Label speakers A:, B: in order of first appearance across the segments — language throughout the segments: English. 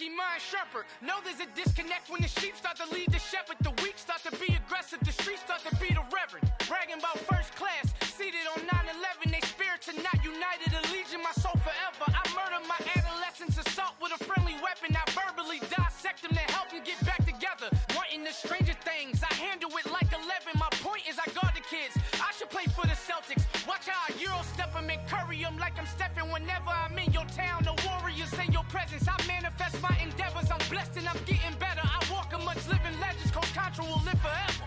A: Rocky mind shepherd. Know there's a disconnect when the sheep start to lead the shepherd. The weak start to be aggressive. The streets start to be the reverend. Bragging about first class, seated on 9/11. They spirits are not united. A legion, my soul forever. I murder my adolescence, assault with a friendly weapon. I verbally dissect them to help them get back together. Wanting the stranger things, I handle it like 11. My point is I guard the kids. I should play for the Celtics. Watch how I Euro step them and curry them like I'm Stephen. Whenever I'm in your town, the Warriors in your presence. I manifest my endeavors. I'm blessed and I'm getting better. I walk amongst living legends. Coach Contra will live forever.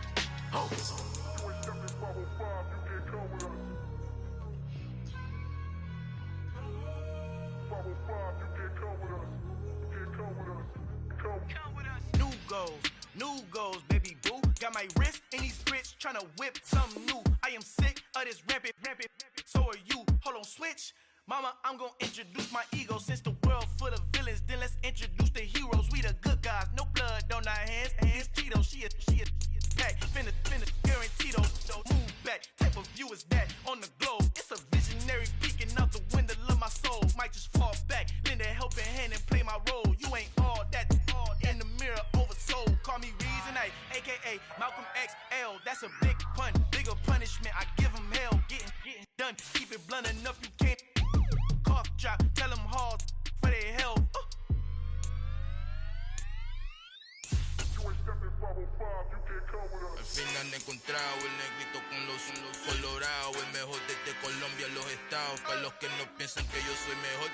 A: Oh. New goals, baby boo. Got my wrist in these grits, tryna whip something new. I am sick of this rampant. So are you. Hold on, switch. Mama, I'm gonna introduce my ego. Since the world full of villains, then let's introduce the heroes. We the good guys, no blood on our hands. Hands Tito, she a pack. Finna guarantee those move back. Type of view is that on the globe? It's a visionary peeking out the window of my soul. Might just fall back, lend a helping hand and play my role. You ain't all that in the mirror oversold. Call me Reason A, aka Malcolm XL. That's a big pun, bigger punishment. I give him hell, getting done. Keep it blunt enough, you can't. Cough drop, tell them hard for their health.
B: Al fin han encontrado el negrito con los colorados, el mejor desde Colombia a los estados. Para los que no piensan que yo soy mejor,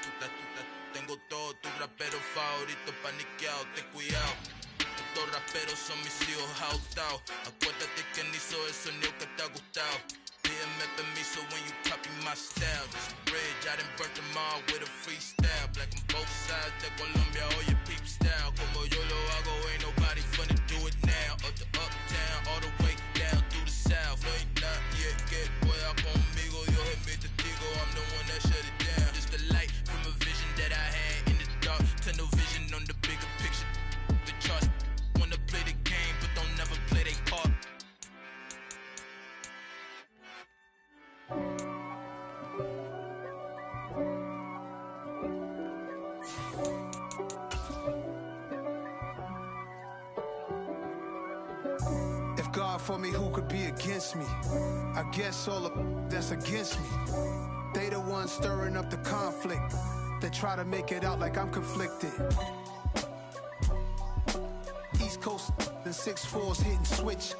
B: tengo todos tus raperos favoritos paniqueados, ten cuidado. Estos raperos son mis hijos adoptados. Acuérdate quién hizo el sonido que te ha gustado. Pídeme permiso when you copy my style. This bridge, I done burnt them all with a freestyle. Black on both sides de Colombia, oye peep style. Como yo lo hago, ain't nobody funny do it now. Up to uptown, all the way down through the south. No hay nadie que pueda conmigo, Dios es mi testigo. I'm the one that shut it down. Just the light from a vision that I had in the dark. Tunnel vision on the bigger picture. The charts wanna play the game, but don't never play their part.
C: If God for me, who could be against me? I guess all of that's against me. They the ones stirring up the conflict. They try to make it out like I'm conflicted. East Coast and 6'4's hitting switch.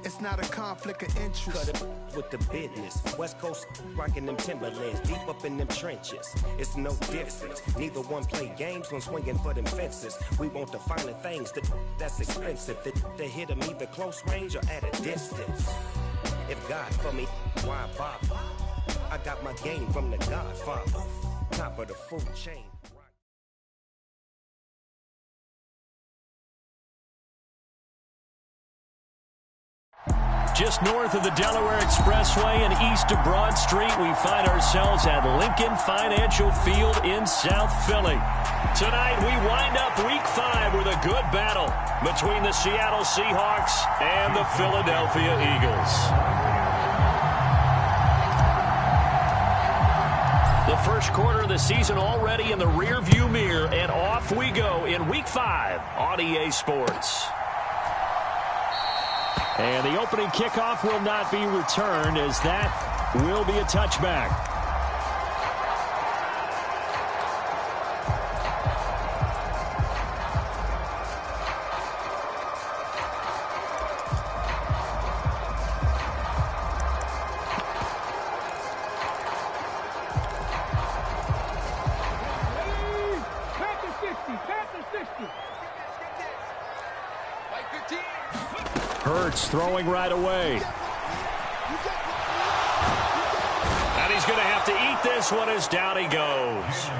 C: It's not a conflict of interest.
D: Cut it with the business. West Coast rocking them Timberlands, deep up in them trenches. It's no difference. Neither one play games when swinging for them fences. We want the finer things that's expensive. They hit them either close range or at a distance. If God for me, why bother? I got my game from the Godfather. Top of the food chain.
E: Just north of the Delaware Expressway and east of Broad Street, we find ourselves at Lincoln Financial Field in South Philly. Tonight, we wind up Week 5 with a good battle between the Seattle Seahawks and the Philadelphia Eagles. The first quarter of the season already in the rearview mirror, and off we go in Week 5 on EA Sports. And the opening kickoff will not be returned, as that will be a touchback. Hurts throwing right away. And he's going to have to eat this one as down he goes.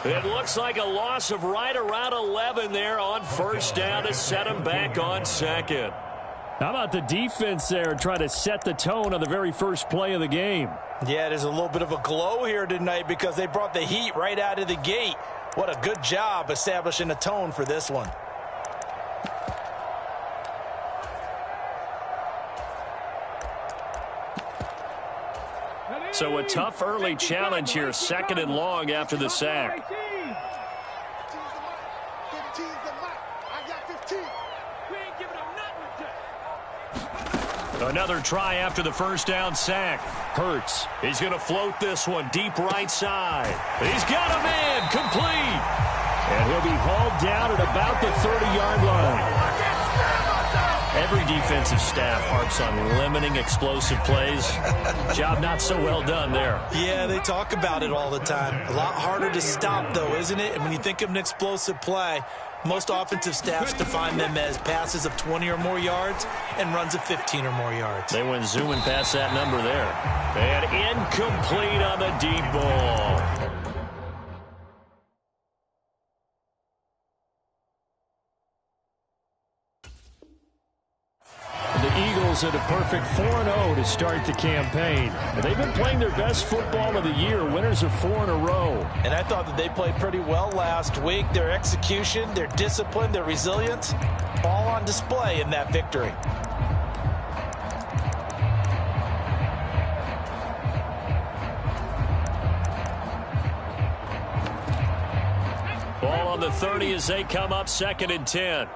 E: It looks like a loss of right around 11 there on first down to set him back on second. How about the defense there trying to set the tone on the very first play of the game?
F: Yeah, there's a little bit of a glow here tonight because they brought the heat right out of the gate. What a good job establishing a tone for this one.
E: So a tough early challenge here, second and long after the sack.
G: 15's the mark. I got 15. We ain't giving them nothing to.
E: Another try after the first down sack. Hurts. He's going to float this one deep right side. He's got a man complete. And he'll be hauled down at about the 30-yard line. Every defensive staff harps on limiting explosive plays. Job not so well done there.
F: Yeah, they talk about it all the time. A lot harder to stop, though, isn't it? And when you think of an explosive play, most offensive staffs define them as passes of 20 or more yards and runs of 15 or more yards.
E: They went zooming past that number there. And incomplete on the deep ball. The Eagles at a perfect 4-0 to start the campaign. They've been playing their best football of the year, winners of 4 in a row.
F: And I thought that they played pretty well last week. Their execution, their discipline, their resilience, all on display in that victory.
E: Ball on the 30 as they come up 2nd and 10.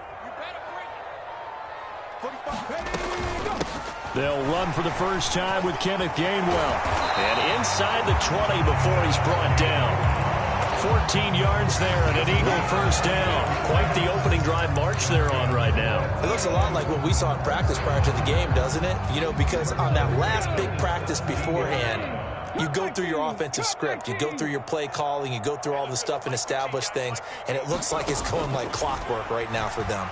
E: They'll run for the first time with Kenneth Gainwell. And inside the 20 before he's brought down. 14 yards there and an Eagle first down. Quite the opening drive march they're on right now.
F: It looks a lot like what we saw in practice prior to the game, doesn't it? You know, because on that last big practice beforehand, you go through your offensive script. You go through your play calling. You go through all the stuff and establish things. And it looks like it's going like clockwork right now for them.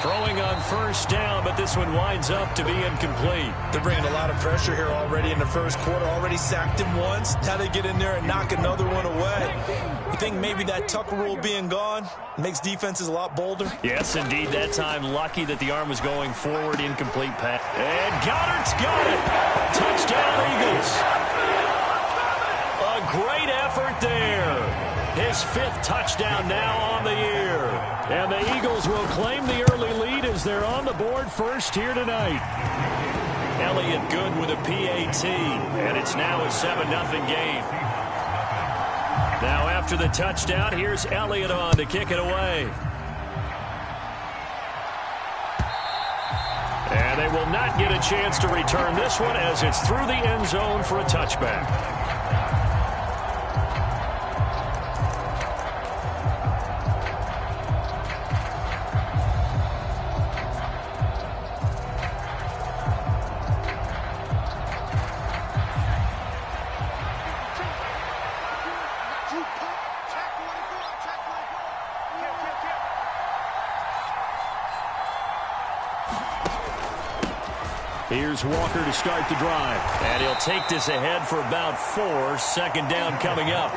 E: Throwing on first down, but this one winds up to be incomplete.
F: They're bringing a lot of pressure here already in the first quarter. Already sacked him once. Now they get in there and knock another one away. You think maybe that Tucker rule being gone makes defenses a lot bolder?
E: Yes, indeed. That time lucky that the arm was going forward. Incomplete pass. And Goddard's got it. Touchdown, Eagles. A great effort there. His 5th touchdown now on the year. And the Eagles will claim the early lead as they're on the board first here tonight. Elliott good with a PAT. And it's now a 7-0 game. Now after the touchdown, here's Elliott on to kick it away. And they will not get a chance to return this one as it's through the end zone for a touchback. Here's Walker to start the drive. And he'll take this ahead for about 4. 2nd down coming up.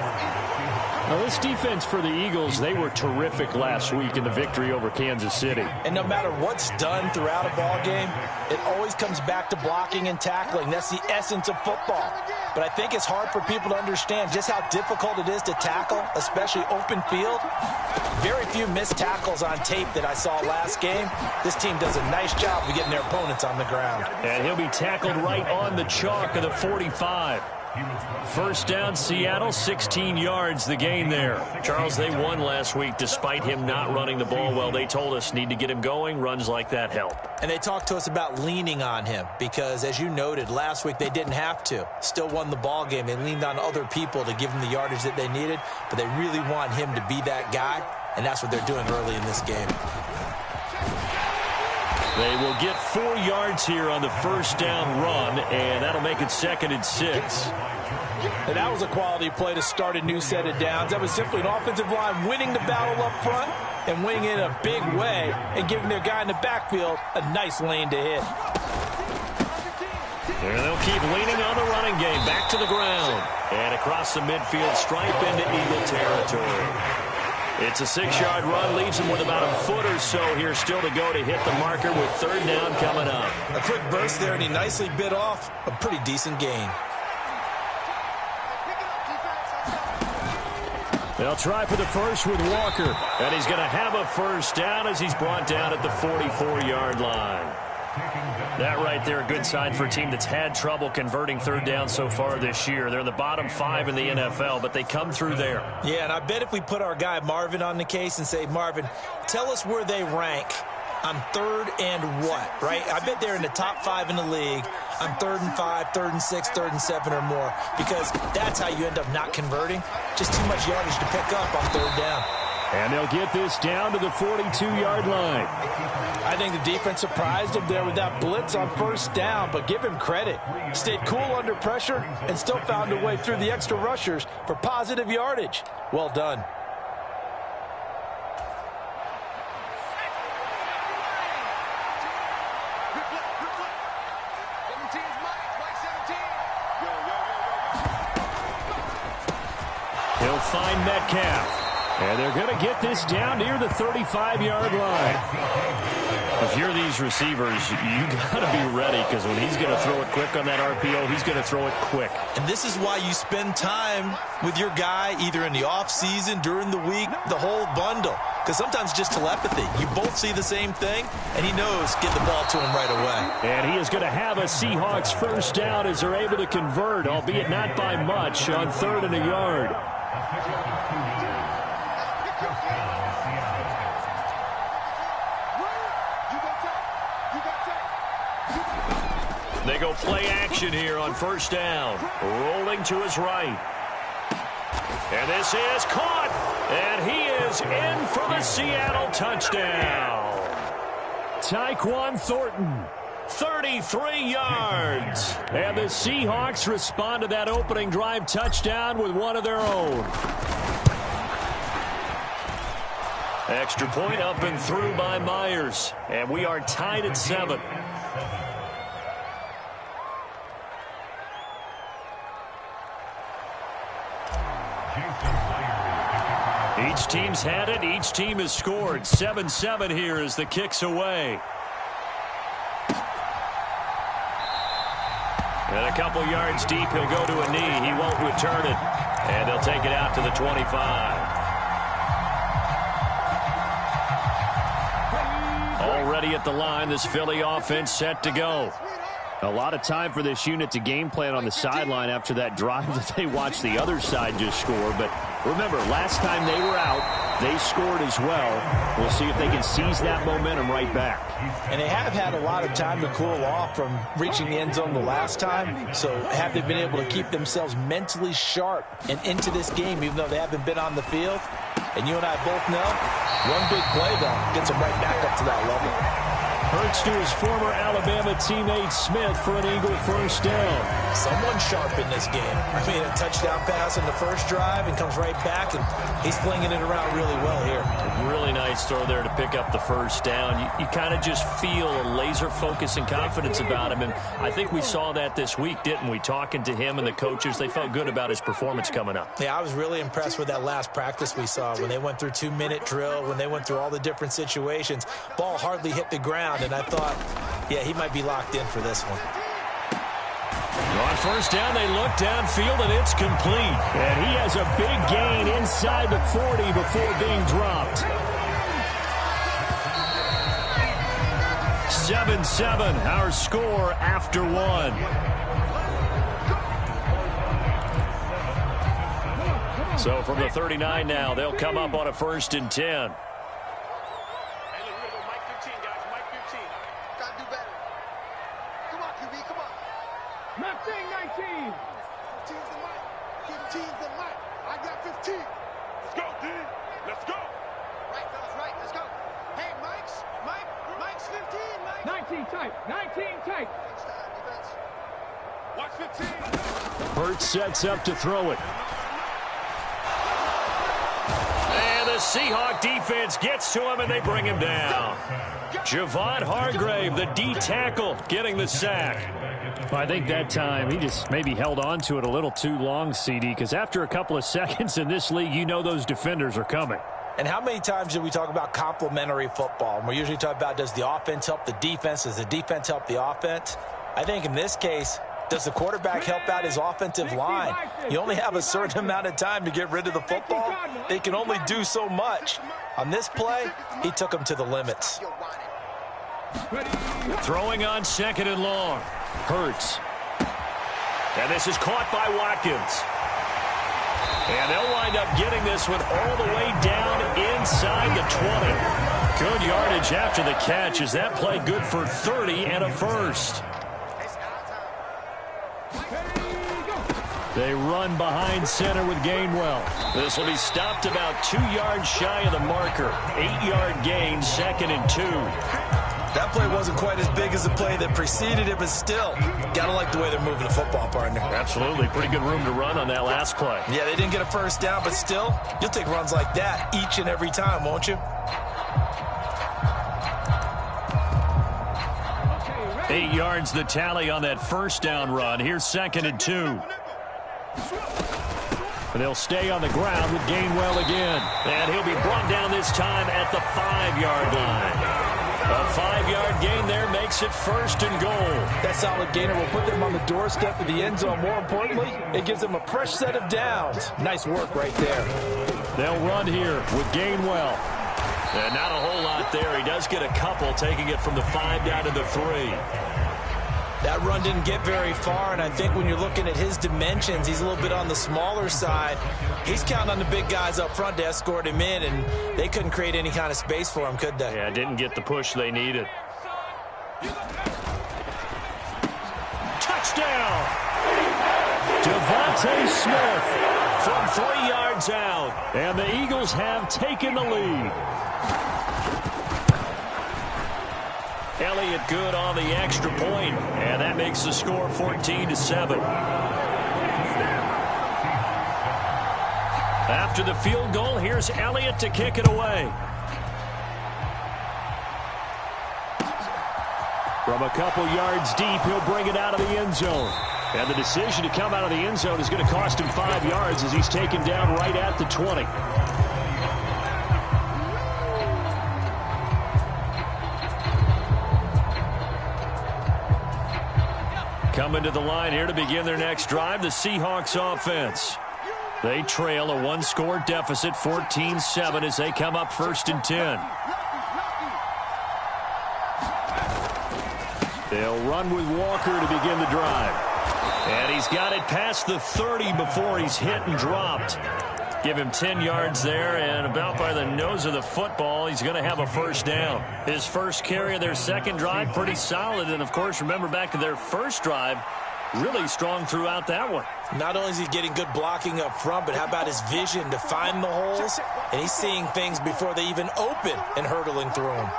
E: Now, this defense for the Eagles, they were terrific last week in the victory over Kansas City.
F: And no matter what's done throughout a ball game, it always comes back to blocking and tackling. That's the essence of football. But I think it's hard for people to understand just how difficult it is to tackle, especially open field. Very few missed tackles on tape that I saw last game. This team does a nice job of getting their opponents on the ground.
E: And he'll be tackled right on the chalk of the 45. First down, Seattle, 16 yards the gain there. Charles, they won last week despite him not running the ball well. They told us need to get him going. Runs like that help.
F: And they talked to us about leaning on him because, as you noted, last week they didn't have to. Still won the ball game. They leaned on other people to give them the yardage that they needed, but they really want him to be that guy, and that's what they're doing early in this game.
E: They will get 4 yards here on the first down run, and that'll make it 2nd and 6.
F: And that was a quality play to start a new set of downs. That was simply an offensive line winning the battle up front and winning it in a big way and giving their guy in the backfield a nice lane to hit.
E: And they'll keep leaning on the running game. Back to the ground. And across the midfield stripe into Eagle territory. It's a 6-yard run, leaves him with about a foot or so here still to go to hit the marker with 3rd down coming up.
F: A quick burst there, and he nicely bit off a pretty decent gain.
E: They'll try for the first with Walker, and he's going to have a first down as he's brought down at the 44-yard line. That right there, a good sign for a team that's had trouble converting third down so far this year. They're in the bottom 5 in the NFL, but they come through there.
F: Yeah, and I bet if we put our guy Marvin on the case and say, Marvin, tell us where they rank on third and what, right? I bet they're in the top 5 in the league on 3rd and 5, 3rd and 6, 3rd and 7 or more, because that's how you end up not converting. Just too much yardage to pick up on third down.
E: And they'll get this down to the 42-yard line.
F: I think the defense surprised him there with that blitz on first down, but give him credit. Stayed cool under pressure and still found a way through the extra rushers for positive yardage. Well done.
E: He'll find Metcalf. And they're going to get this down near the 35-yard line. If you're these receivers, you got to be ready, because when he's going to throw it quick on that RPO, he's going to throw it quick.
F: And this is why you spend time with your guy either in the offseason, during the week, the whole bundle. Because sometimes just telepathy. You both see the same thing, and he knows get the ball to him right away.
E: And he is going to have a Seahawks first down as they're able to convert, albeit not by much, on 3rd and a yard. They go play action here on first down. Rolling to his right. And this is caught. And he is in for the Seattle touchdown. Tyquan Thornton, 33 yards. And the Seahawks respond to that opening drive touchdown with one of their own. Extra point up and through by Myers. And we are tied at 7. Each team's had it. Each team has scored. 7-7 here as the kick's away. And a couple yards deep, he'll go to a knee. He won't return it. And they'll take it out to the 25. Already at the line, this Philly offense set to go. A lot of time for this unit to game plan on the sideline after that drive that they watched the other side just score. But remember, last time they were out, they scored as well. We'll see if they can seize that momentum right back.
F: And they have had a lot of time to cool off from reaching the end zone the last time. So have they been able to keep themselves mentally sharp and into this game, even though they haven't been on the field? And you and I both know, one big play, though, gets them right back up to that level.
E: Hurts to his former Alabama teammate Smith for an Eagle first down.
F: Someone sharp in this game. I mean, a touchdown pass in the first drive and comes right back, and he's flinging it around really well here.
E: A really nice throw there to pick up the first down. You kind of just feel a laser focus and confidence about him, and I think we saw that this week, didn't we? Talking to him and the coaches, they felt good about his performance coming up.
F: Yeah, I was really impressed with that last practice we saw when they went through 2-minute drill, when they went through all the different situations. Ball hardly hit the ground, and I thought, yeah, he might be locked in for this one.
E: On first down, they look downfield, and it's complete. And he has a big gain inside the 40 before being dropped. 7-7, our score after 1. So from the 39 now, they'll come up on a 1st and 10. Hurts sets up to throw it. And the Seahawk defense gets to him, and they bring him down. Javon Hargrave, the D tackle, getting the sack. Well, I think that time he just maybe held on to it a little too long, CD, because after a couple of seconds in this league, you know those defenders are coming.
F: And how many times do we talk about complementary football? And we usually talk about, does the offense help the defense? Does the defense help the offense? I think in this case, does the quarterback help out his offensive line? You only have a certain amount of time to get rid of the football. They can only do so much. On this play, he took him to the limits.
E: Throwing on 2nd and long. Hurts. And this is caught by Watkins. And they'll wind up getting this one all the way down inside the 20. Good yardage after the catch. Is that play good for 30 and a first? They run behind center with Gainwell. This will be stopped about 2 yards shy of the marker. 8-yard gain, 2nd and 2.
F: That play wasn't quite as big as the play that preceded it, but still, gotta like the way they're moving the football, partner.
E: Absolutely. Pretty good room to run on that last play.
F: Yeah, they didn't get a first down, but still, you'll take runs like that each and every time, won't you?
E: 8 yards the tally on that first down run. Here's 2nd and 2. And they'll stay on the ground with Gainwell again. And he'll be brought down this time at the 5-yard line. A 5-yard gain there makes it 1st and goal.
F: That solid gainer will put them on the doorstep of the end zone. More importantly, it gives them a fresh set of downs. Nice work right there.
E: They'll run here with Gainwell. And not a whole lot there. He does get a couple, taking it from the 5 down to the 3.
F: That run didn't get very far, and I think when you're looking at his dimensions, he's a little bit on the smaller side. He's counting on the big guys up front to escort him in, and they couldn't create any kind of space for him, could they?
E: Yeah, didn't get the push they needed. Touchdown! Devontae Smith from 3 yards out, and the Eagles have taken the lead. Elliott good on the extra point, and that makes the score 14-7. After the field goal, here's Elliott to kick it away. From a couple yards deep, he'll bring it out of the end zone. And the decision to come out of the end zone is going to cost him 5 yards as he's taken down right at the 20. Coming to the line here to begin their next drive, the Seahawks offense. They trail a 1-score deficit, 14-7, as they come up 1st and 10. They'll run with Walker to begin the drive. And he's got it past the 30 before he's hit and dropped. Give him 10 yards there, and about by the nose of the football, he's going to have a first down. His first carry of their second drive, pretty solid. And, of course, remember back to their first drive, really strong throughout that one.
F: Not only is he getting good blocking up front, but how about his vision to find the holes? And he's seeing things before they even open and hurtling through them.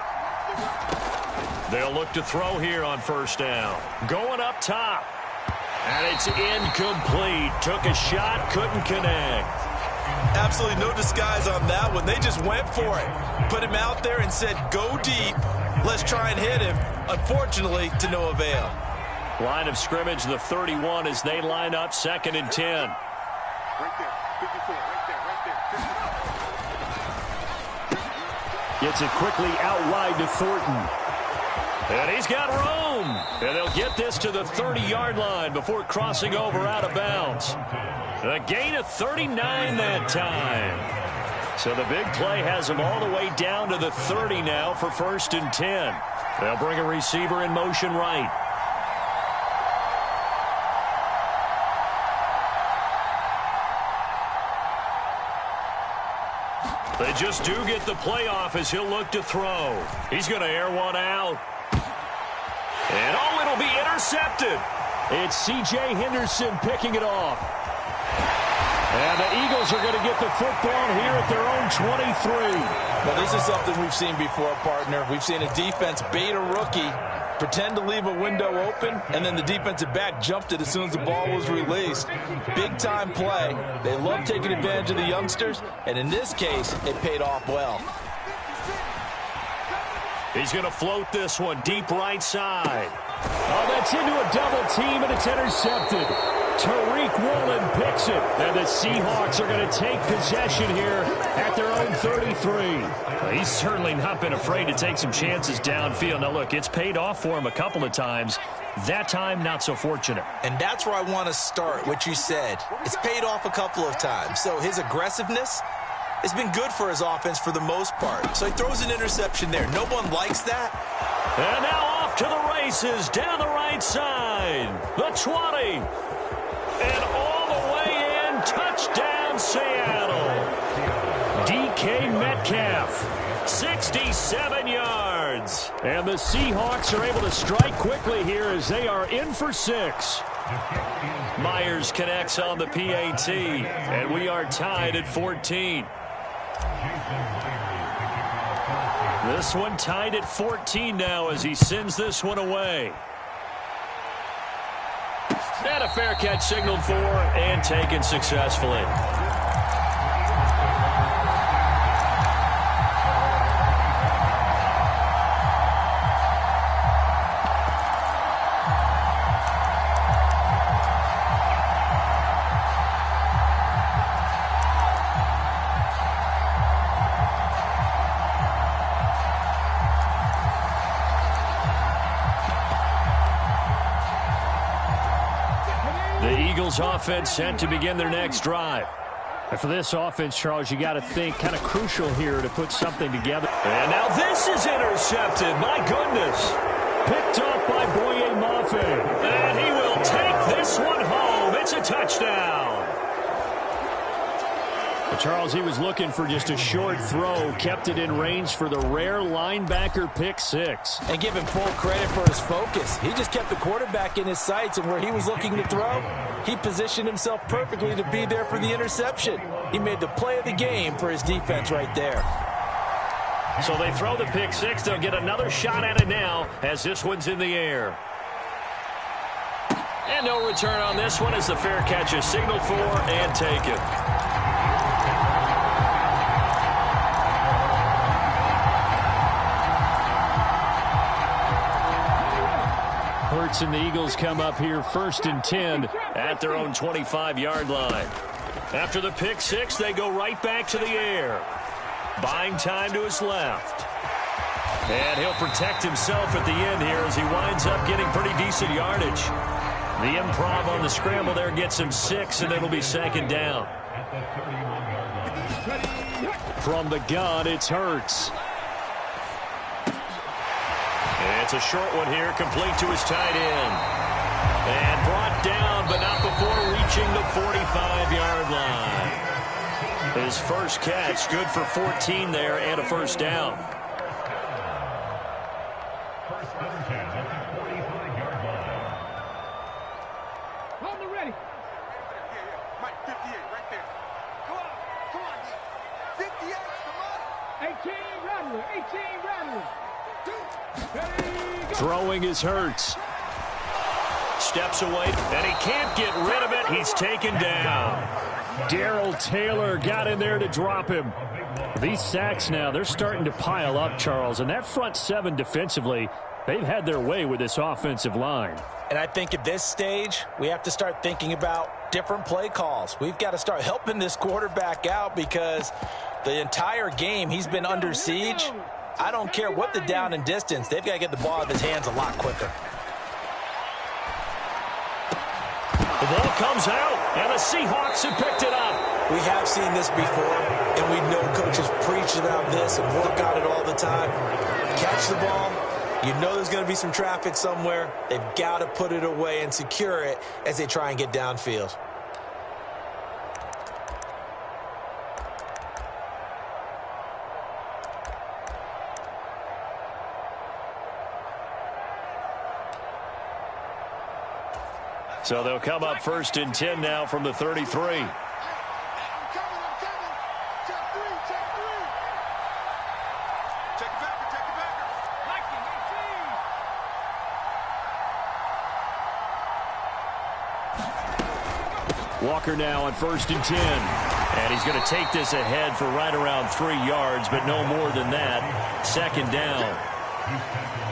E: They'll look to throw here on first down. Going up top. And it's incomplete. Took a shot, couldn't connect.
F: Absolutely no disguise on that one. They just went for it. Put him out there and said, go deep. Let's try and hit him. Unfortunately, to no avail.
E: Line of scrimmage, the 31 as they line up 2nd and 10.
G: Right there, 54, right there.
E: Gets it quickly out wide to Thornton. And he's got room. And they'll get this to the 30-yard line before crossing over out of bounds. A gain of 39 that time. So the big play has them all the way down to the 30 now for 1st and 10. They'll bring a receiver in motion right. They just do get the playoff as he'll look to throw. He's going to air one out. And oh, it'll be intercepted. It's C.J. Henderson picking it off. And the Eagles are going to get the football here at their own 23.
F: Well, this is something we've seen before, partner. We've seen a defense bait a rookie, pretend to leave a window open, and then the defensive back jumped it as soon as the ball was released. Big-time play. They love taking advantage of the youngsters, and in this case, it paid off well.
E: He's going to float this one deep right side. Oh, that's into a double team, and it's intercepted. Tariq Woolen picks it, and the Seahawks are going to take possession here at their own 33. Well, he's certainly not been afraid to take some chances downfield. Now, look, it's paid off for him a couple of times. That time, not so fortunate.
F: And that's where I want to start, what you said. It's paid off a couple of times. So his aggressiveness, it's been good for his offense for the most part. So he throws an interception there. No one likes that.
E: And now off to the races down the right side. The 20. And all the way in. Touchdown, Seattle. DK Metcalf, 67 yards. And the Seahawks are able to strike quickly here as they are in for 6. Myers connects on the PAT, and we are tied at 14. This one tied at 14 now as he sends this one away. And a fair catch signaled for and taken successfully. Eagles offense set to begin their next drive.
H: And for this offense, Charles, you got to think kind of crucial here to put something together.
E: And now this is intercepted. My goodness.
H: Picked up by Boye Mafe.
E: And he will take this one home. It's a touchdown.
H: But Charles, he was looking for just a short throw, kept it in range for the rare linebacker pick 6.
F: And give him full credit for his focus. He just kept the quarterback in his sights, and where he was looking to throw, he positioned himself perfectly to be there for the interception. He made the play of the game for his defense right there.
E: So they throw the pick 6. They'll get another shot at it now as this one's in the air. And no return on this one as the fair catch is signaled for and taken.
H: Hurts and the Eagles come up here 1st and 10
E: at their own 25-yard line. After the pick 6, they go right back to the air. Buying time to his left. And he'll protect himself at the end here as he winds up getting pretty decent yardage. The improv on the scramble there gets him 6, and it'll be 2nd down.
H: From the gun, it's Hurts.
E: It's a short one here, complete to his tight end. And brought down, but not before reaching the 45-yard line. His first catch, good for 14 there and a 1st down.
G: On the ready. Mike, 58, right there. Come on, 58, come on. 18, Rattler, 18, Rattler.
H: Throwing is Hurts.
E: Steps away, and he can't get rid of it. He's taken down.
H: Darrell Taylor got in there to drop him. These sacks now, they're starting to pile up, Charles. And that front 7 defensively, they've had their way with this offensive line.
F: And I think at this stage, we have to start thinking about different play calls. We've got to start helping this quarterback out because the entire game he's been under siege. I don't care what the down and distance. They've got to get the ball out of his hands a lot quicker.
E: The ball comes out, and the Seahawks have picked it up.
F: We have seen this before, and we know coaches preach about this and work on it all the time. Catch the ball. You know there's going to be some traffic somewhere. They've got to put it away and secure it as they try and get downfield.
E: So they'll come up 1st and 10 now from the 33.
G: I'm coming. Check 3. Check it back.
H: Walker now on 1st and 10.
E: And he's going to take this ahead for right around 3 yards, but no more than that. 2nd down.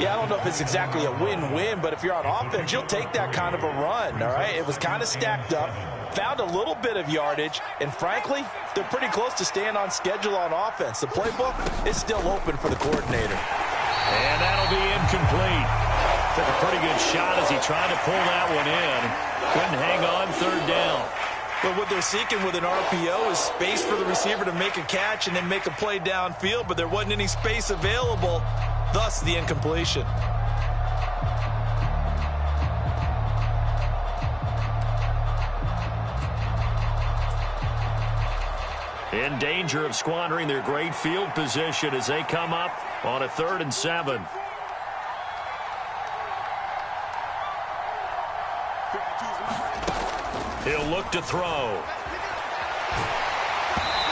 F: Yeah, I don't know if it's exactly a win-win, but if you're on offense, you'll take that kind of a run, all right? It was kind of stacked up, found a little bit of yardage, and frankly, they're pretty close to staying on schedule on offense. The playbook is still open for the coordinator.
E: And that'll be incomplete. Took a pretty good shot as he tried to pull that one in. Couldn't hang on, 3rd down.
F: But what they're seeking with an RPO is space for the receiver to make a catch and then make a play downfield, but there wasn't any space available, thus the incompletion.
E: In danger of squandering their great field position as they come up on a 3rd and 7. He'll look to throw.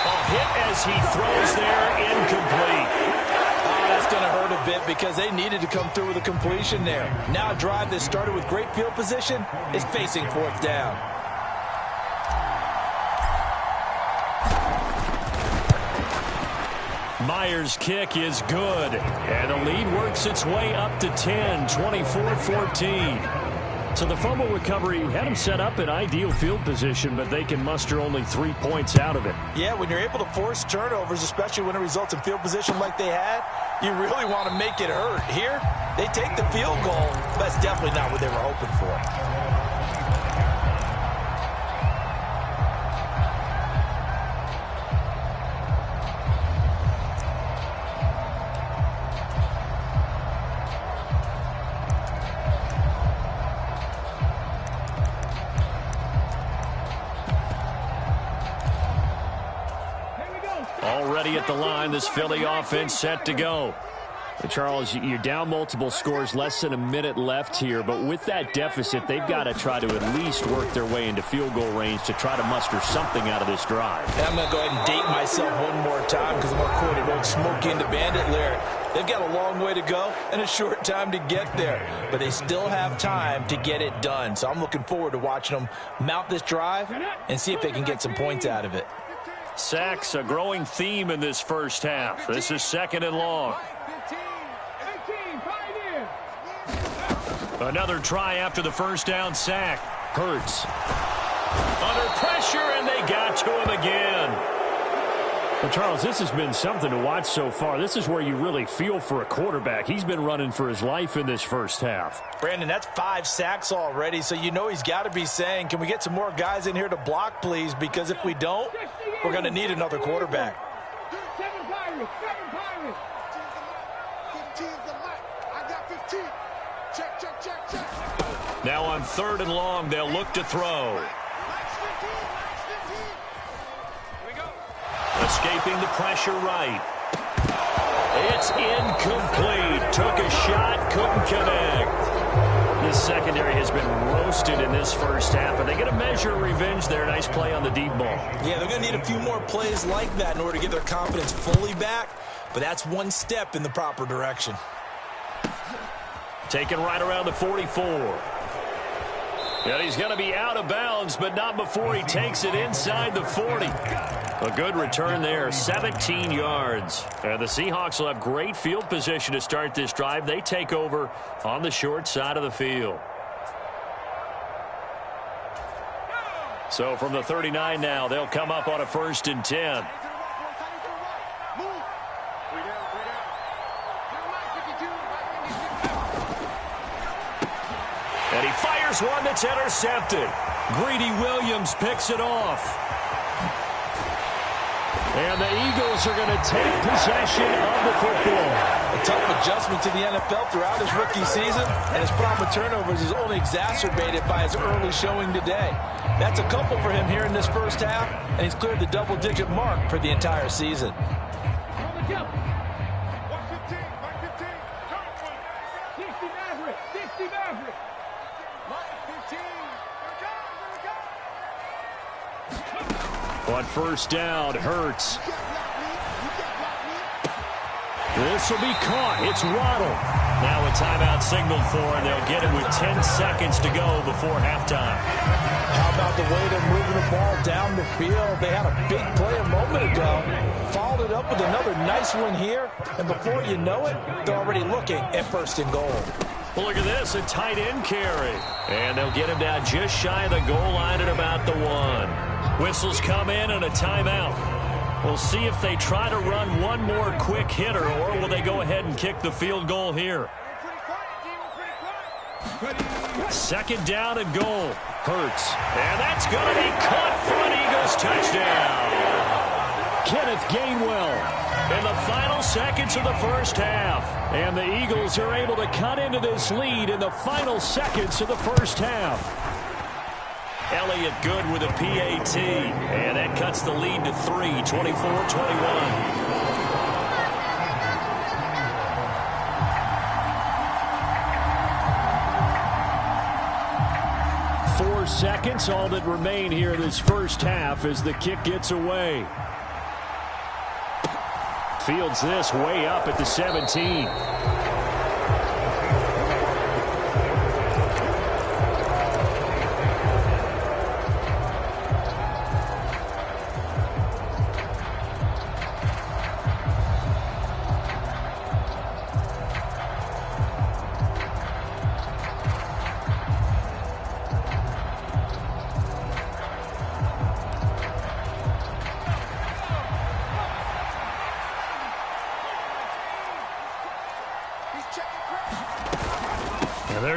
E: A hit as he throws there, incomplete.
F: Oh, that's going to hurt a bit because they needed to come through with a completion there. Now a drive that started with great field position is facing 4th down.
E: Myers' kick is good, and the lead works its way up to 10, 24-14. So the fumble recovery had them set up in ideal field position, but they can muster only 3 points out of it.
F: Yeah, when you're able to force turnovers, especially when it results in field position like they had, you really want to make it hurt. Here, they take the field goal. That's definitely not what they were hoping for.
E: Already at the line, this Philly offense set to go. Charles, you're down multiple scores, less than a minute left here, but with that deficit, they've got to try to at least work their way into field goal range to try to muster something out of this drive.
F: And I'm going to go ahead and date myself one more time because I'm going to quote an old Smokey and the Bandit lyric. They've got a long way to go and a short time to get there, but they still have time to get it done. So I'm looking forward to watching them mount this drive and see if they can get some points out of it.
E: Sacks, a growing theme in this first half. This is 2nd and long. Another try after the first down sack. Hurts. Under pressure, and they got to him again.
H: Well, Charles, this has been something to watch so far. This is where you really feel for a quarterback. He's been running for his life in this first half.
F: Brandon, that's 5 sacks already, so you know he's got to be saying, can we get some more guys in here to block, please? Because if we don't, we're going to need another quarterback.
G: 7 Pirates, 7 Pirates. 15's the mic. I got 15. Check, check, check, check.
E: Now on 3rd and long, they'll look to throw. Escaping the pressure right. It's incomplete. Took a shot, couldn't connect. This secondary has been roasted in this first half, but they get a measure of revenge there. Nice play on the deep ball.
F: Yeah, they're going to need a few more plays like that in order to get their confidence fully back, but that's one step in the proper direction.
E: Taken right around the 44. And he's going to be out of bounds, but not before he takes it inside the 40. A good return there, 17 yards. And the Seahawks will have great field position to start this drive. They take over on the short side of the field. So from the 39 now, they'll come up on a 1st and 10. And he fires one that's intercepted. Greedy Williams picks it off. And the Eagles are going to take possession of the football.
F: A tough adjustment to the NFL throughout his rookie season, and his problem with turnovers is only exacerbated by his early showing today. That's a couple for him here in this first half, and he's cleared the double-digit mark for the entire season.
H: On 1st down, Hurts. This will be caught. It's Waddle.
E: Now a timeout signaled for, and they'll get it with 10 seconds to go before halftime.
F: How about the way they're moving the ball down the field? They had a big play a moment ago, followed it up with another nice one here, and before you know it, they're already looking at 1st and goal.
E: Well, look at this, a tight end carry. And they'll get him down just shy of the goal line at about the 1. Whistles come in and a timeout. We'll see if they try to run one more quick hitter, or will they go ahead and kick the field goal here.
H: Second down and goal. Hurts. And that's going to be caught for an Eagles touchdown. Kenneth Gainwell in the final seconds of the first half. And the Eagles are able to cut into this lead in the final seconds of the first half. Elliott good with a PAT. And that cuts the lead to 3, 24-21. 4 seconds, all that remain here this first half as the kick gets away. Fields this way up at the 17.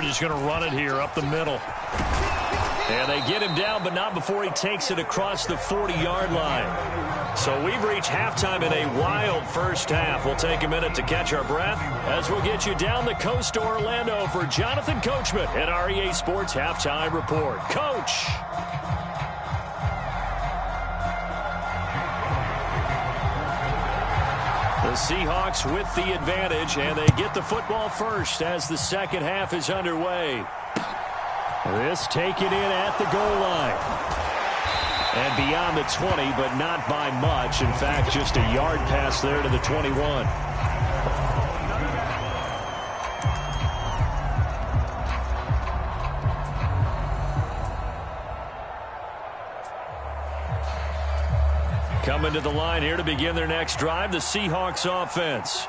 H: 's going to run it here up the middle. And they get him down, but not before he takes it across the 40-yard line. So we've reached halftime in a wild first half. We'll take a minute to catch our breath as we'll get you down the coast to Orlando for Jonathan Coachman at our EA Sports Halftime Report. Coach! The Seahawks with the advantage, and they get the football first as the second half is underway. This taken in at the goal line. And beyond the 20, but not by much. In fact, just a yard pass there to the 21. Coming to the line here to begin their next drive, the Seahawks offense.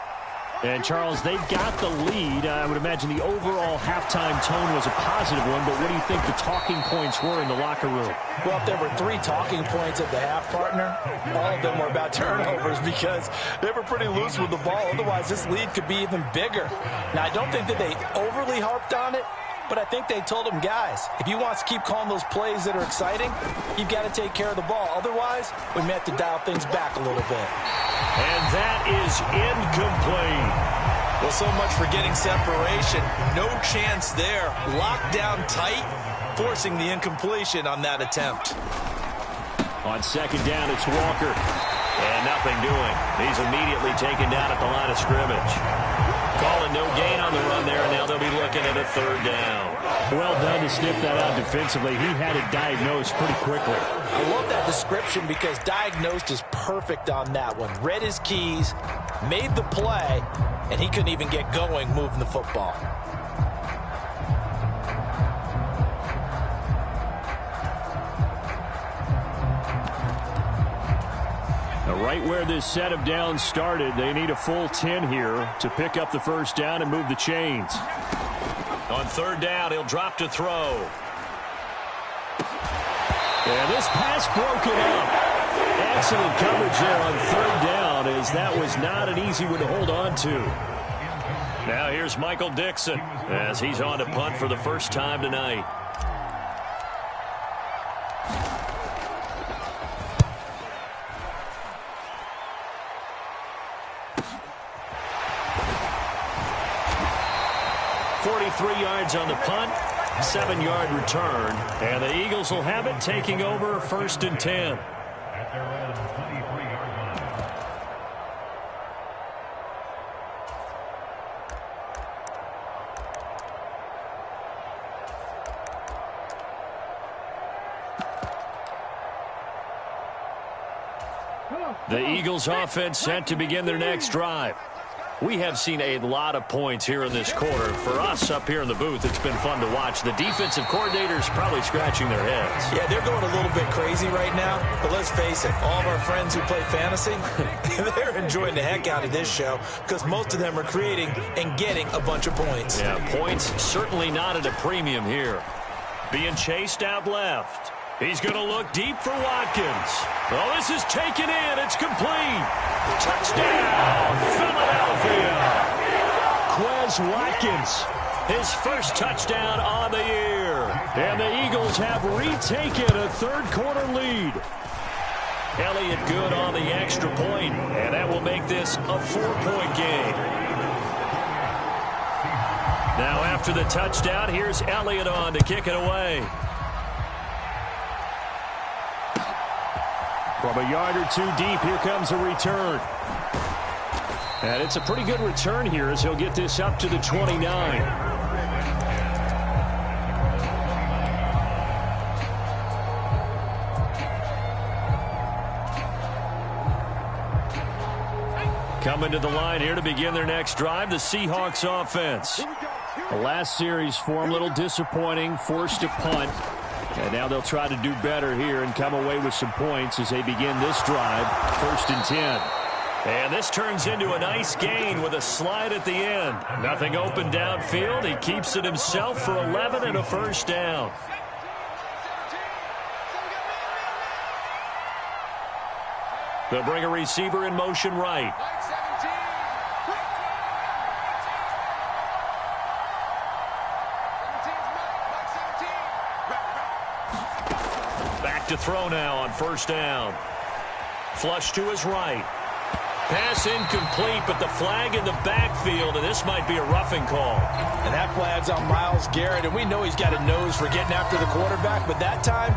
H: And, Charles, they've got the lead. I would imagine the overall halftime tone was a positive one, but what do you think the talking points were in the locker room?
F: Well, if there were 3 talking points at the half, partner, all of them were about turnovers because they were pretty loose with the ball. Otherwise, this lead could be even bigger. Now, I don't think that they overly harped on it, but I think they told them, guys, if you want to keep calling those plays that are exciting, you've got to take care of the ball. Otherwise, we may have to dial things back a little bit.
E: And that is incomplete.
F: Well, so much for getting separation. No chance there. Locked down tight, forcing the incompletion on that attempt.
E: On second down, it's Walker. And nothing doing. He's immediately taken down at the line of scrimmage. Calling no gain on the run there, and now they'll be looking at a third down.
H: Well done to sniff that out defensively. He had it diagnosed pretty quickly.
F: I love that description because diagnosed is perfect on that one. Read his keys, made the play, and he couldn't even get going moving the football.
H: Right where this set of downs started, they need a full 10 here to pick up the first down and move the chains.
E: On third down, he'll drop to throw.
H: And this pass broken up. Excellent coverage there on third down, as that was not an easy one to hold on to.
E: Now here's Michael Dixon as he's on to punt for the first time tonight. On the punt, 7-yard return, and the Eagles will have it, taking over first and 10. The Eagles offense set to begin their next drive. We have seen a lot of points here in this quarter. For us up here in the booth, it's been fun to watch. The defensive coordinators probably scratching their heads.
F: Yeah, they're going a little bit crazy right now. But let's face it, all of our friends who play fantasy, they're enjoying the heck out of this show because most of them are creating and getting a bunch of points.
E: Yeah, points certainly not at a premium here. Being chased out left. He's going to look deep for Watkins. Oh, this is taken in. It's complete. Touchdown, Philadelphia.
H: Quez Watkins
E: his first touchdown on the year.
H: And the Eagles have retaken a third-quarter lead.
E: Elliott good on the extra point, and that will make this a 4-point game. Now after the touchdown, here's Elliott on to kick it away.
H: From a yard or two deep, here comes a return. And it's a pretty good return here as he'll get this up to the 29.
E: Coming to the line here to begin their next drive, the Seahawks offense.
H: The last series for them, a little disappointing, forced a punt. And now they'll try to do better here and come away with some points as they begin this drive, 1st and 10.
E: And this turns into a nice gain with a slide at the end. Nothing open downfield. He keeps it himself for 11 and a first down. They'll bring a receiver in motion right. Back to throw now on first down. Flush to his right. Pass incomplete, but the flag in the backfield, and this might be a roughing call.
F: And that flag's on Myles Garrett, and we know he's got a nose for getting after the quarterback, but that time,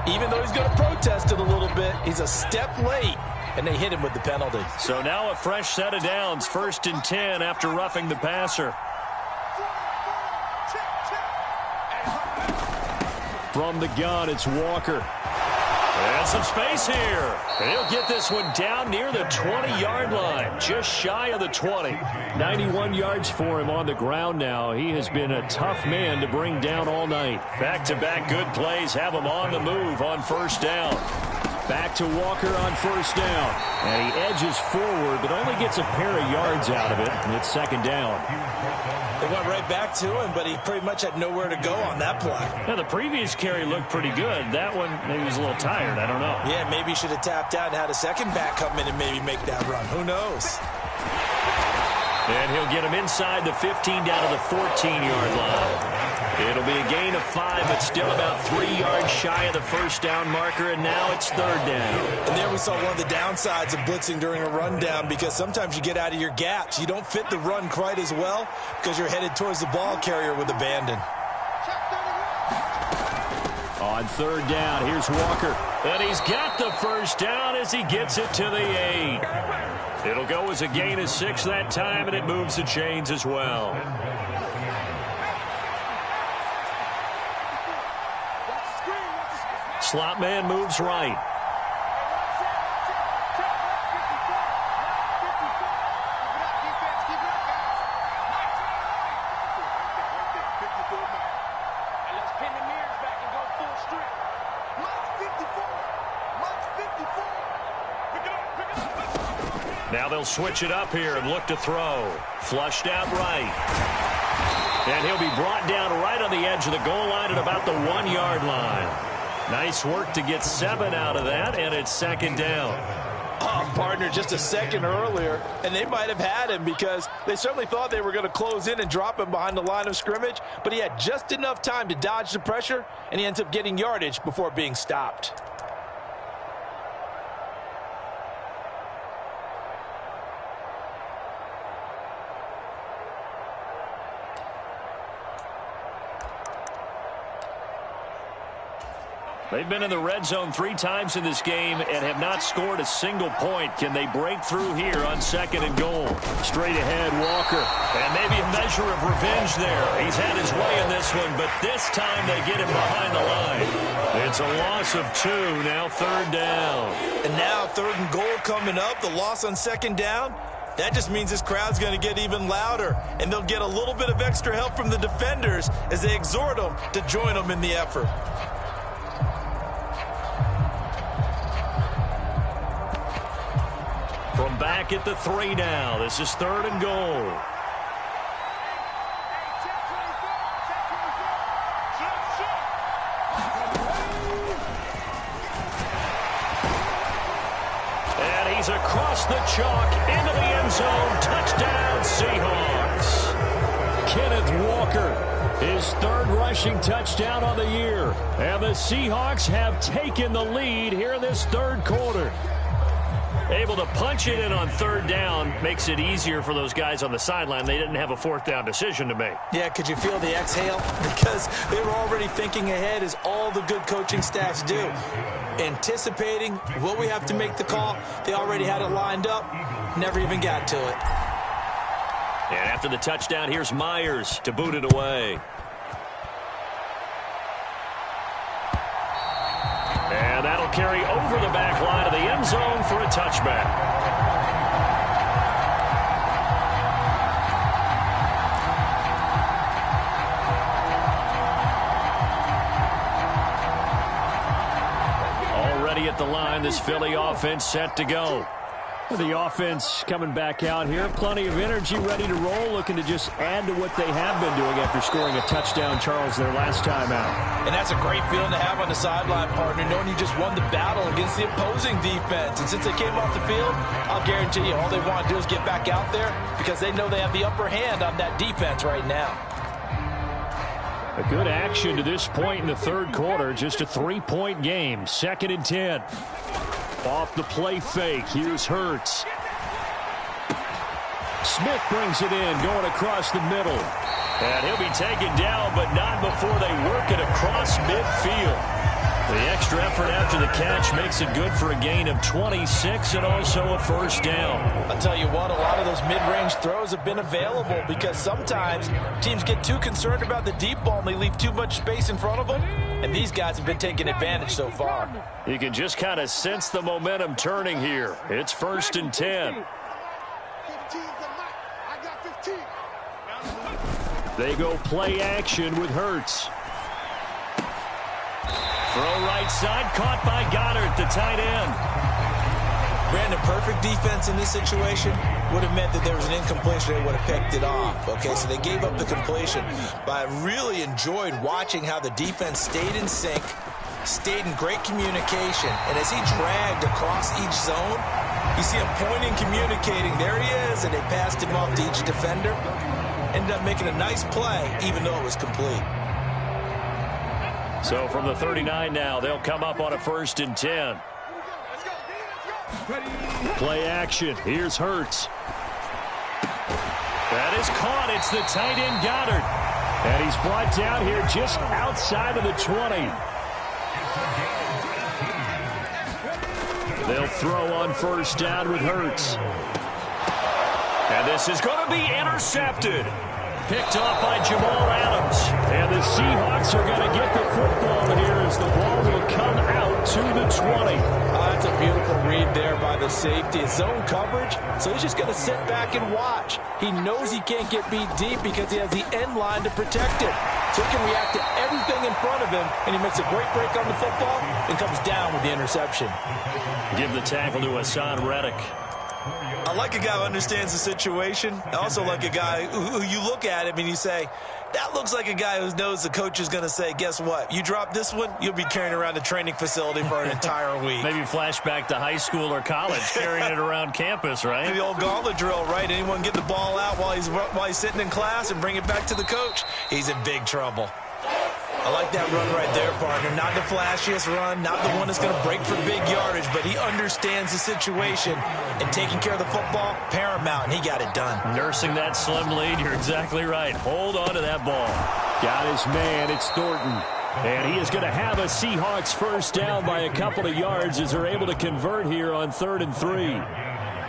F: even though he's going to protest it a little bit, he's a step late, and they hit him with the penalty.
E: So now a fresh set of downs, 1st and 10 after roughing the passer.
H: From the gun, it's Walker.
E: And some space here. He'll get this one down near the 20-yard line, just shy of the 20.
H: 91 yards for him on the ground now. He has been a tough man to bring down all night.
E: Back-to-back good plays have him on the move on first down.
H: Back to Walker on first down. And he edges forward, but only gets a pair of yards out of it, and it's 2nd down.
F: They went right back to him, but he pretty much had nowhere to go on that play.
E: Now, the previous carry looked pretty good. That one, maybe he was a little tired. I don't know.
F: Yeah, maybe he should have tapped out and had a second back come in and maybe make that run. Who knows?
E: And he'll get him inside the 15 down to the 14-yard line. It'll be a gain of 5, but still about 3 yards shy of the first down marker, and now it's 3rd down.
F: And there we saw one of the downsides of blitzing during a rundown, because sometimes you get out of your gaps. You don't fit the run quite as well because you're headed towards the ball carrier with abandon.
H: On 3rd down, here's Walker.
E: And he's got the first down as he gets it to the 8. It'll go as a gain of 6 that time, and it moves the chains as well. Slot man moves right. Now they'll switch it up here and look to throw. Flushed out right. And he'll be brought down right on the edge of the goal line at about the 1-yard line. Nice work to get 7 out of that, and it's 2nd down.
F: Partner, just a second earlier, and they might have had him because they certainly thought they were going to close in and drop him behind the line of scrimmage, but he had just enough time to dodge the pressure, and he ends up getting yardage before being stopped.
E: They've been in the red zone 3 times in this game and have not scored a single point. Can they break through here on 2nd and goal? Straight ahead, Walker. And maybe a measure of revenge there. He's had his way in this one, but this time they get him behind the line. It's a loss of 2, now 3rd down.
F: And now 3rd and goal coming up, the loss on 2nd down. That just means this crowd's going to get even louder, and they'll get a little bit of extra help from the defenders as they exhort them to join them in the effort.
E: From back at the 3 now. This is 3rd and goal. And he's across the chalk into the end zone. Touchdown, Seahawks.
H: Kenneth Walker. His third rushing touchdown on the year. And the Seahawks have taken the lead here in this third quarter. Able to punch it in on third down makes it easier for those guys on the sideline. They didn't have a fourth down decision to make.
F: Yeah, could you feel the exhale? Because they were already thinking ahead, as all the good coaching staffs do. Anticipating, will we have to make the call? They already had it lined up. Never even got to it.
E: And after the touchdown, here's Myers to boot it away. And that'll carry over the back line of the end zone for a touchback. Already at the line, this Philly offense set to go. The offense coming back out here. Plenty of energy, ready to roll, looking to just add to what they have been doing after scoring a touchdown, Charles, their last time out.
F: And that's a great feeling to have on the sideline, partner, knowing you just won the battle against the opposing defense. And since they came off the field, I'll guarantee you all they want to do is get back out there because they know they have the upper hand on that defense right now.
H: A good action to this point in the third quarter. Just a 3-point game. 2nd and 10. Off the play fake. Here's Hurts. Smith brings it in, going across the middle. And he'll be taken down, but not before they work it across midfield. The extra effort after the catch makes it good for a gain of 26 and also a first down.
F: I'll tell you what, a lot of those mid-range throws have been available because sometimes teams get too concerned about the deep ball and they leave too much space in front of them. And these guys have been taking advantage so far.
E: You can just kind of sense the momentum turning here. It's 1st and 10.
H: They go play action with Hurts.
E: Throw right side, caught by Goddard, the tight end.
F: Brandon, perfect defense in this situation would have meant that there was an incompletion. They would have picked it off. Okay, so they gave up the completion. But I really enjoyed watching how the defense stayed in sync, stayed in great communication. And as he dragged across each zone, you see him pointing, communicating. There he is, and they passed him off to each defender. Ended up making a nice play, even though it was complete.
E: So from the 39 now, they'll come up on a 1st and 10.
H: Play action. Here's Hurts.
E: That is caught. It's the tight end Goddard.
H: And he's brought down here just outside of the 20.
E: They'll throw on first down with Hurts. And this is going to be intercepted. Picked off by Jamal Adams.
H: And the Seahawks are going to get the football here as the ball will come out to the 20.
F: That's a beautiful read there by the safety. It's zone coverage, so he's just going to sit back and watch. He knows he can't get beat deep because he has the end line to protect it. So he can react to everything in front of him, and he makes a great break on the football and comes down with the interception.
E: Give the tackle to Hassan Reddick.
F: I like a guy who understands the situation. I also like a guy who you look at him and you say, that looks like a guy who knows the coach is going to say, guess what? You drop this one, you'll be carrying around the training facility for an entire week.
E: Maybe flashback to high school or college, carrying it around campus, right?
F: The old gauntlet drill, right? Anyone get the ball out while he's sitting in class and bring it back to the coach? He's in big trouble. I like that run right there, partner. Not the flashiest run, not the one that's going to break for big yardage, but he understands the situation, and taking care of the football, paramount, and he got it done.
E: Nursing that slim lead, you're exactly right. Hold on to that ball.
H: Got his man, it's Thornton. And he is going to have a Seahawks first down by a couple of yards as they're able to convert here on 3rd and 3.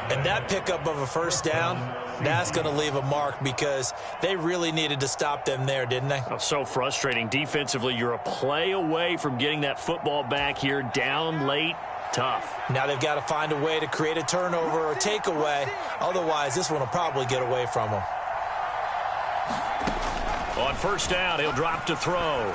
F: And that pickup of a first down, that's going to leave a mark because they really needed to stop them there, didn't they?
E: Oh, so frustrating. Defensively, you're a play away from getting that football back here down late. Tough.
F: Now they've got to find a way to create a turnover or takeaway. Otherwise, this one will probably get away from them.
E: On first down, he'll drop to throw.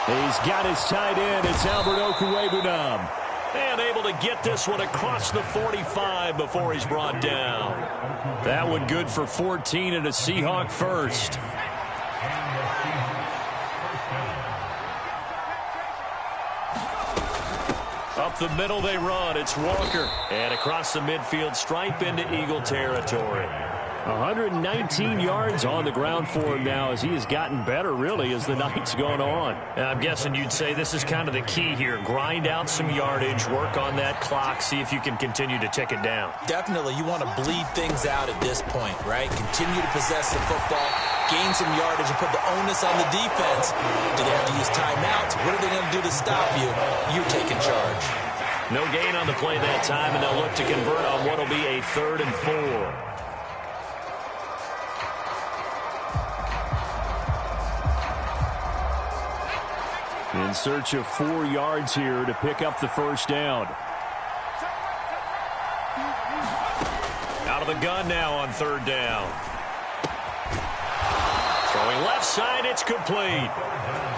H: He's got his tight end. It's Albert Okwuegbunam.
E: And able to get this one across the 45 before he's brought down.
H: That one good for 14 and a Seahawk first.
E: Up the middle they run. It's Walker. And across the midfield stripe into Eagle territory.
H: 119 yards on the ground for him now as he has gotten better, really, as the night's gone on.
E: And I'm guessing you'd say this is kind of the key here. Grind out some yardage, work on that clock, see if you can continue to tick it down.
F: Definitely, you want to bleed things out at this point, right? Continue to possess the football, gain some yardage, and put the onus on the defense. Do they have to use timeouts? What are they going to do to stop you? You're taking charge.
E: No gain on the play that time, and they'll look to convert on what will be a 3rd and 4.
H: In search of 4 yards here to pick up the first down.
E: Out of the gun now on 3rd down. Throwing left side, it's complete.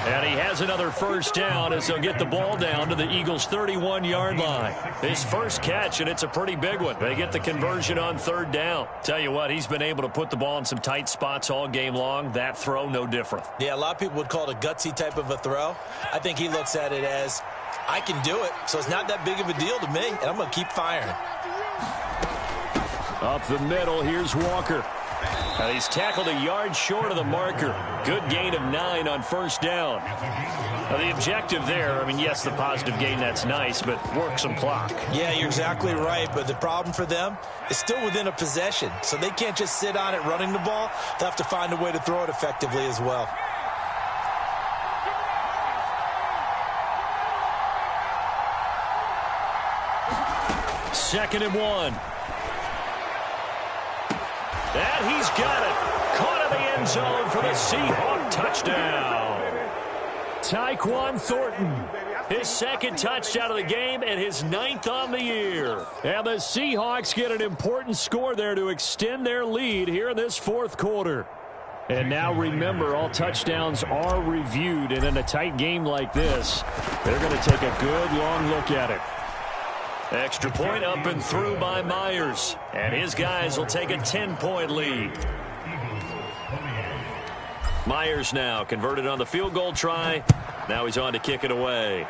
E: And he has another first down as they'll get the ball down to the Eagles' 31-yard line. His first catch, and it's a pretty big one. They get the conversion on 3rd down. Tell you what, he's been able to put the ball in some tight spots all game long. That throw, no different.
F: Yeah, a lot of people would call it a gutsy type of a throw. I think he looks at it as, I can do it, so it's not that big of a deal to me, and I'm going to keep firing.
H: Up the middle, here's Walker.
E: And he's tackled a yard short of the marker. Good gain of 9 on 1st down. Now the objective there, I mean, yes, the positive gain, that's nice, but work some clock.
F: Yeah, you're exactly right, but the problem for them is still within a possession, so they can't just sit on it running the ball. They'll have to find a way to throw it effectively as well.
H: Second and 1.
E: And he's got it. Caught in the end zone for the Seahawk touchdown.
H: Tyquan Thornton.
E: His 2nd touchdown of the game and his 9th on the year.
H: And the Seahawks get an important score there to extend their lead here in this 4th quarter. And now remember, all touchdowns are reviewed, and in a tight game like this, they're going to take a good long look at it.
E: Extra point up and through by Myers. And his guys will take a 10-point lead. Myers now converted on the field goal try. Now he's on to kick it away.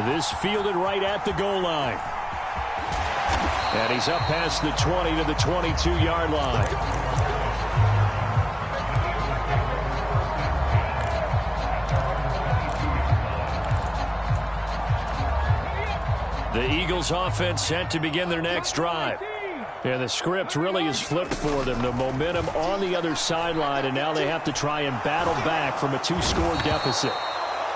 H: This fielded right at the goal line. And he's up past the 20 to the 22-yard line. The Eagles offense set to begin their next drive. And the script really is flipped for them. The momentum on the other sideline, and now they have to try and battle back from a 2-score deficit.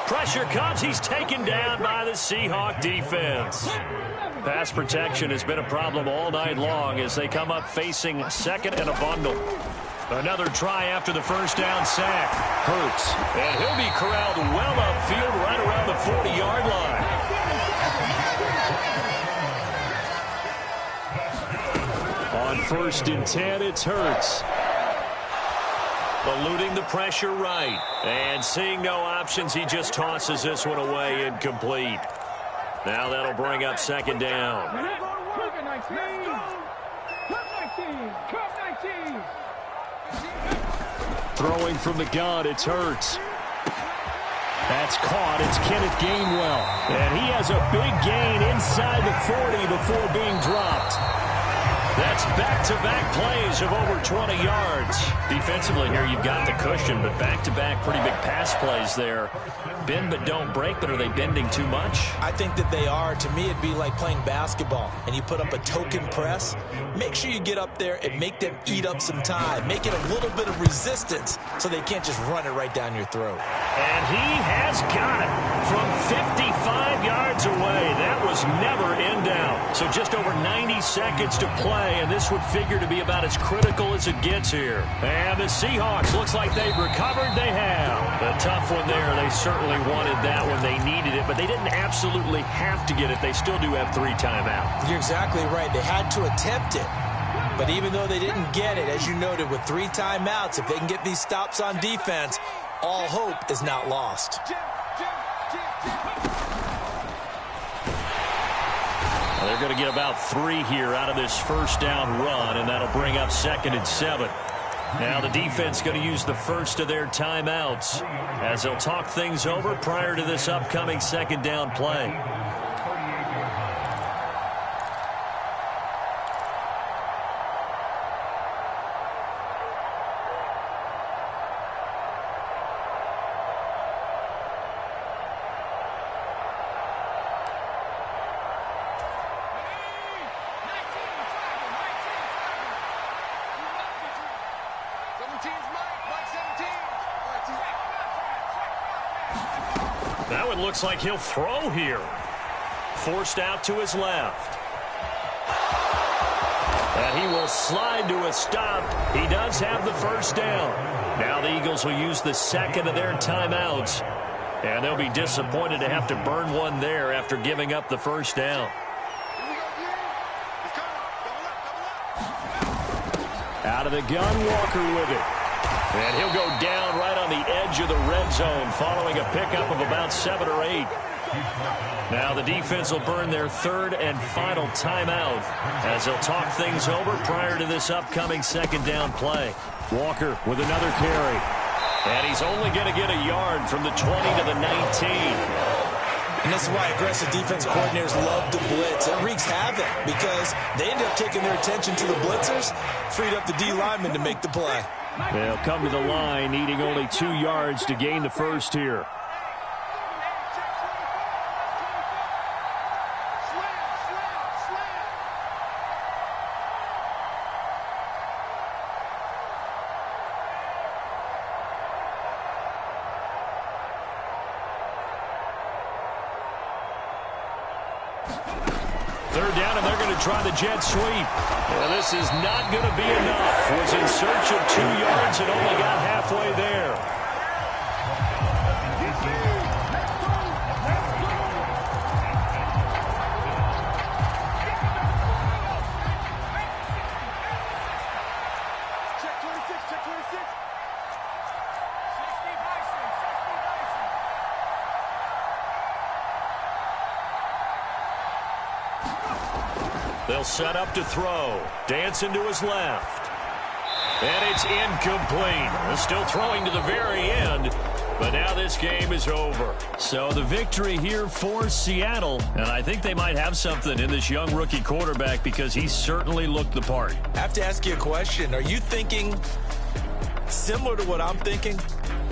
E: Pressure comes. He's taken down by the Seahawk defense. Pass protection has been a problem all night long as they come up facing 2nd and a bundle. Another try after the first down sack. Hurts. And he'll be corralled well upfield right around the 40-yard line.
H: On 1st and 10, it's Hurts.
E: Eluding the pressure right. And seeing no options, he just tosses this one away incomplete. Now that'll bring up 2nd down.
H: Throwing from the gun, it's Hurts. That's caught. It's Kenneth Gainwell. And he has a big gain inside the 40 before being dropped.
E: That's back-to-back plays of over 20 yards. Defensively here, you've got the cushion, but back-to-back pretty big pass plays there. Bend but don't break, but are they bending too much?
F: I think that they are. To me, it'd be like playing basketball, and you put up a token press. Make sure you get up there and make them eat up some time. Make it a little bit of resistance so they can't just run it right down your throat.
E: And he has got it from 55 yards away. That was never in doubt. So just over 90 seconds to play, and this would figure to be about as critical as it gets here. And the Seahawks, looks like they've recovered. They have. A tough one there. They certainly wanted that when they needed it, but they didn't absolutely have to get it. They still do have 3 timeouts.
F: You're exactly right. They had to attempt it. But even though they didn't get it, as you noted, with 3 timeouts, if they can get these stops on defense, all hope is not lost.
E: Well, they're going to get about 3 here out of this first down run, and that'll bring up 2nd and 7. Now the defense going to use the first of their timeouts as they'll talk things over prior to this upcoming 2nd down play. Now it looks like he'll throw here. Forced out to his left. And he will slide to a stop. He does have the first down. Now the Eagles will use the second of their timeouts. And they'll be disappointed to have to burn one there after giving up the first down. Out of the gun, Walker with it. And he'll go down right on the edge of the red zone following a pickup of about 7 or 8. Now the defense will burn their third and final timeout as they'll talk things over prior to this upcoming second down play. Walker with another carry. And he's only going to get a yard from the 20 to the 19.
F: And this is why aggressive defense coordinators love to blitz. It wreaks havoc because they end up taking their attention to the blitzers, freed up the D lineman to make the play.
E: They'll come to the line, needing only 2 yards to gain the first here. Third down, and they're going to try the jet sweep. Well, this is not going to be enough. Was in search of 2 yards and only got halfway there.
G: Check 26, check 26.
E: They'll set up to throw. Dancing to his left. And it's incomplete. They're still throwing to the very end. But now this game is over. So the victory here for Seattle. And I think they might have something in this young rookie quarterback because he certainly looked the part.
F: I have to ask you a question. Are you thinking similar to what I'm thinking?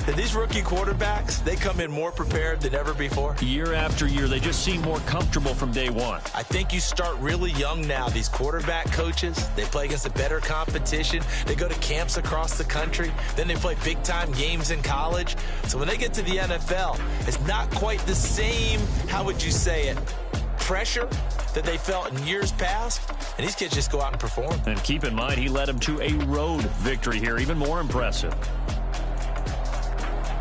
F: That these rookie quarterbacks, they come in more prepared than ever before?
E: Year after year, they just seem more comfortable from day one.
F: I think you start really young now. These quarterback coaches, they play against a better competition. They go to camps across the country. Then they play big-time games in college. So when they get to the NFL, it's not quite the same, how would you say it, pressure that they felt in years past. And these kids just go out and perform.
E: And keep in mind, he led them to a road victory here, even more impressive.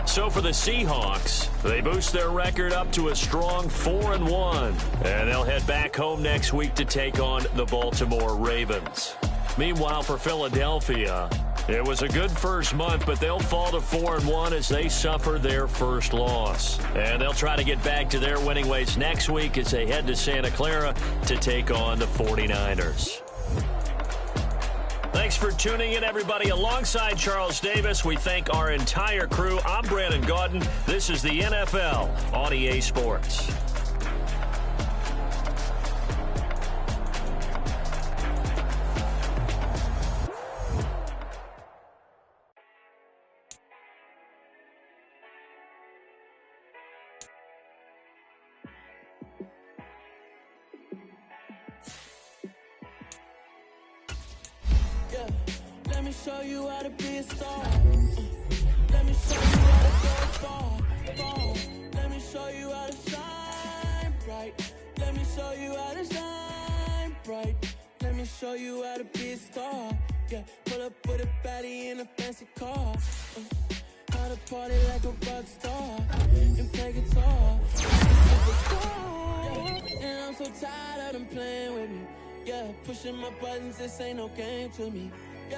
E: So for the Seahawks, they boost their record up to a strong 4-1. And they'll head back home next week to take on the Baltimore Ravens. Meanwhile, for Philadelphia, it was a good first month, but they'll fall to 4-1 as they suffer their first loss. And they'll try to get back to their winning ways next week as they head to Santa Clara to take on the 49ers. Thanks for tuning in, everybody. Alongside Charles Davis, we thank our entire crew. I'm Brandon Gaudin. This is the NFL on EA Sports.
I: Let me show you how to be a star. Let me show you how to go far. Let me show you how to shine bright. Let me show you how to shine bright. Let me show you how to be a star. Yeah, pull up with a baddie in a fancy car. How to party like a rock star and play guitar. Yeah, and I'm so tired of them playing with me. Yeah, pushing my buttons, this ain't no game to me.